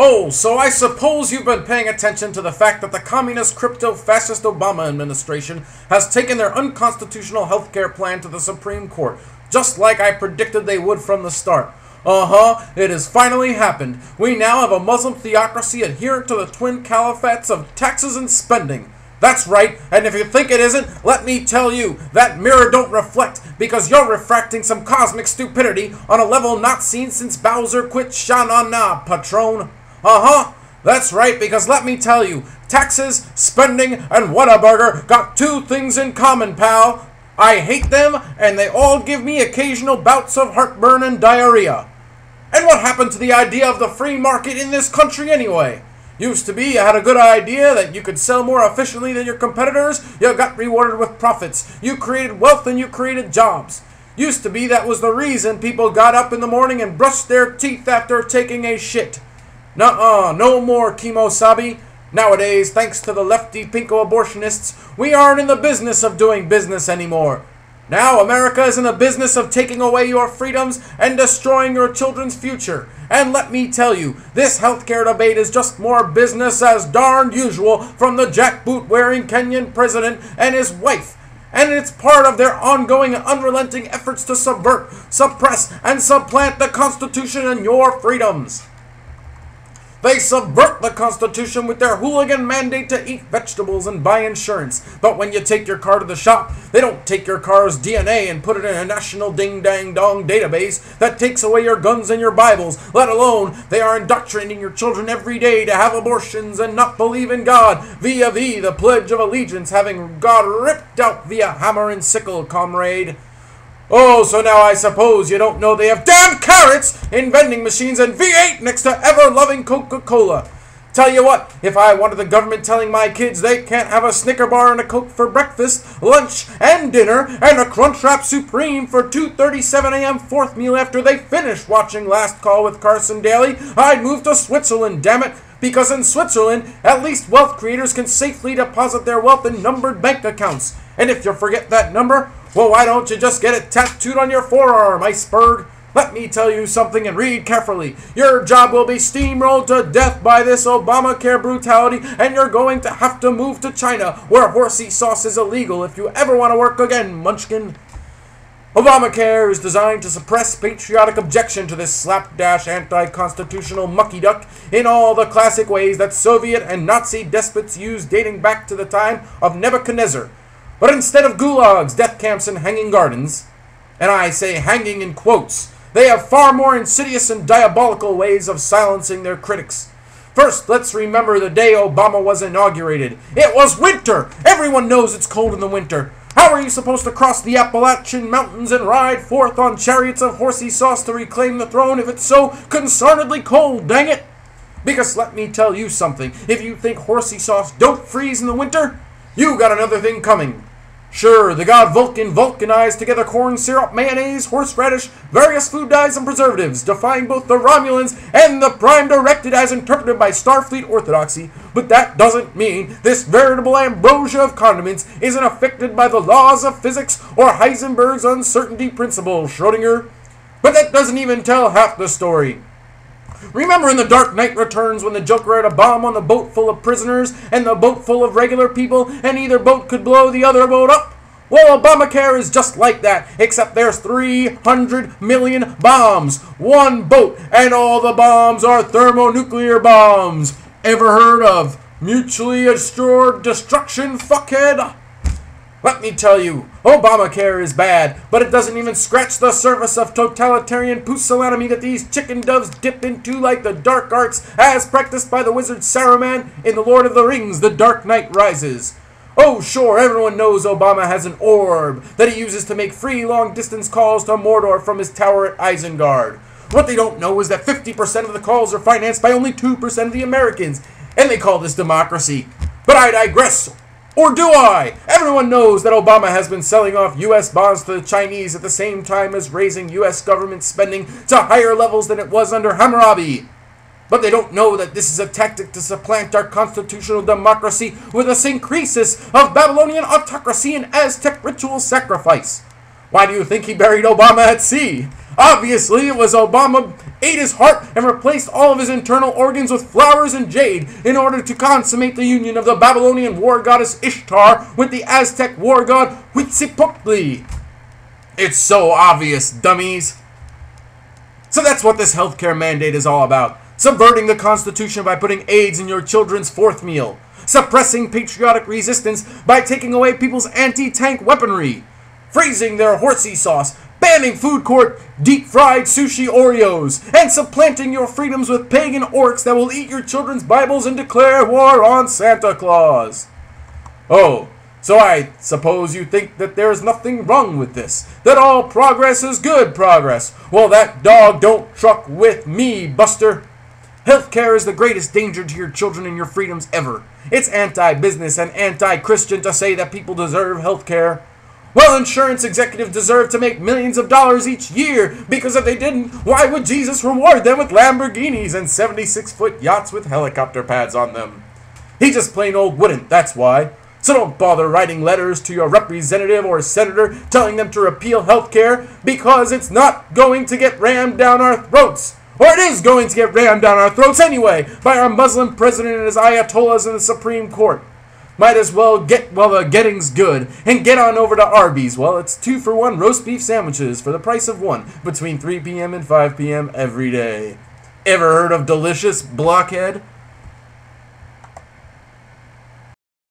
Oh, so I suppose you've been paying attention to the fact that the communist crypto-fascist Obama administration has taken their unconstitutional healthcare plan to the Supreme Court, just like I predicted they would from the start. It has finally happened. We now have a Muslim theocracy adherent to the twin caliphates of taxes and spending. That's right, and if you think it isn't, let me tell you, that mirror don't reflect, because you're refracting some cosmic stupidity on a level not seen since Bowser quit Sha-na-na, patron. That's right, because let me tell you, taxes, spending, and Whataburger got two things in common, pal. I hate them, and they all give me occasional bouts of heartburn and diarrhea. And what happened to the idea of the free market in this country anyway? Used to be you had a good idea that you could sell more efficiently than your competitors, you got rewarded with profits, you created wealth and you created jobs. Used to be that was the reason people got up in the morning and brushed their teeth after taking a shit. Nuh-uh, no more Kimosabi. Nowadays, thanks to the lefty pinko abortionists, we aren't in the business of doing business anymore. Now America is in the business of taking away your freedoms and destroying your children's future. And let me tell you, this healthcare debate is just more business as darned usual from the jackboot-wearing Kenyan president and his wife. And it's part of their ongoing and unrelenting efforts to subvert, suppress, and supplant the Constitution and your freedoms. They subvert the Constitution with their hooligan mandate to eat vegetables and buy insurance. But when you take your car to the shop, they don't take your car's DNA and put it in a national ding-dang-dong database that takes away your guns and your Bibles. Let alone, they are indoctrinating your children every day to have abortions and not believe in God, via the Pledge of Allegiance, having God ripped out via hammer and sickle, comrade. Oh, so now I suppose you don't know they have damn carrots in vending machines and V8 next to ever-loving Coca-Cola. Tell you what, if I wanted the government telling my kids they can't have a Snicker bar and a Coke for breakfast, lunch, and dinner, and a Crunchwrap Supreme for 2:37 a.m. fourth meal after they finish watching Last Call with Carson Daly, I'd move to Switzerland, damn it. Because in Switzerland, at least wealth creators can safely deposit their wealth in numbered bank accounts. And if you forget that number, well, why don't you just get it tattooed on your forearm, iceberg? Let me tell you something and read carefully. Your job will be steamrolled to death by this Obamacare brutality, and you're going to have to move to China, where horsey sauce is illegal if you ever want to work again, munchkin. Obamacare is designed to suppress patriotic objection to this slapdash anti-constitutional mucky duck in all the classic ways that Soviet and Nazi despots used dating back to the time of Nebuchadnezzar. But instead of gulags, death camps, and hanging gardens, and I say hanging in quotes, they have far more insidious and diabolical ways of silencing their critics. First, let's remember the day Obama was inaugurated. It was winter! Everyone knows it's cold in the winter. How are you supposed to cross the Appalachian Mountains and ride forth on chariots of horsey sauce to reclaim the throne if it's so concernedly cold, dang it? Because let me tell you something, if you think horsey sauce don't freeze in the winter, you got another thing coming. Sure, the god Vulcan vulcanized together corn syrup, mayonnaise, horseradish, various food dyes, and preservatives, defying both the Romulans and the Prime Directive as interpreted by Starfleet orthodoxy. But that doesn't mean this veritable ambrosia of condiments isn't affected by the laws of physics or Heisenberg's uncertainty principle, Schrödinger. But that doesn't even tell half the story. Remember in The Dark Knight Returns when the Joker had a bomb on the boat full of prisoners and the boat full of regular people, and either boat could blow the other boat up? Well, Obamacare is just like that, except there's 300 million bombs. One boat, and all the bombs are thermonuclear bombs. Ever heard of mutually assured destruction, fuckhead? Let me tell you, Obamacare is bad, but it doesn't even scratch the surface of totalitarian pusillanimity that these chicken doves dip into like the dark arts as practiced by the wizard Saruman in The Lord of the Rings, The Dark Knight Rises. Oh sure, everyone knows Obama has an orb that he uses to make free long-distance calls to Mordor from his tower at Isengard. What they don't know is that 50% of the calls are financed by only 2% of the Americans, and they call this democracy. But I digress. Or do I? Everyone knows that Obama has been selling off U.S. bonds to the Chinese at the same time as raising U.S. government spending to higher levels than it was under Hammurabi. But they don't know that this is a tactic to supplant our constitutional democracy with a syncresis of Babylonian autocracy and Aztec ritual sacrifice. Why do you think he buried Obama at sea? Obviously, it was Obama ate his heart and replaced all of his internal organs with flowers and jade in order to consummate the union of the Babylonian war goddess Ishtar with the Aztec war god Huitzilopochtli. It's so obvious, dummies. So that's what this healthcare mandate is all about. Subverting the Constitution by putting AIDS in your children's fourth meal. Suppressing patriotic resistance by taking away people's anti-tank weaponry. Freezing their horsey sauce. Banning food court deep-fried sushi Oreos. And supplanting your freedoms with pagan orcs that will eat your children's Bibles and declare war on Santa Claus. Oh, so I suppose you think that there's nothing wrong with this. That all progress is good progress. Well, that dog don't truck with me, Buster. Healthcare is the greatest danger to your children and your freedoms ever. It's anti-business and anti-Christian to say that people deserve healthcare. Well, insurance executives deserve to make millions of dollars each year, because if they didn't, why would Jesus reward them with Lamborghinis and 76-foot yachts with helicopter pads on them? He just plain old wouldn't, that's why. So don't bother writing letters to your representative or senator telling them to repeal healthcare, because it's not going to get rammed down our throats. Or it is going to get rammed down our throats anyway, by our Muslim president and his ayatollahs in the Supreme Court. Might as well get while the getting's good, and get on over to Arby's. Well, it's 2-for-1 roast beef sandwiches for the price of one, between 3 p.m. and 5 p.m. every day. Ever heard of Delicious, blockhead?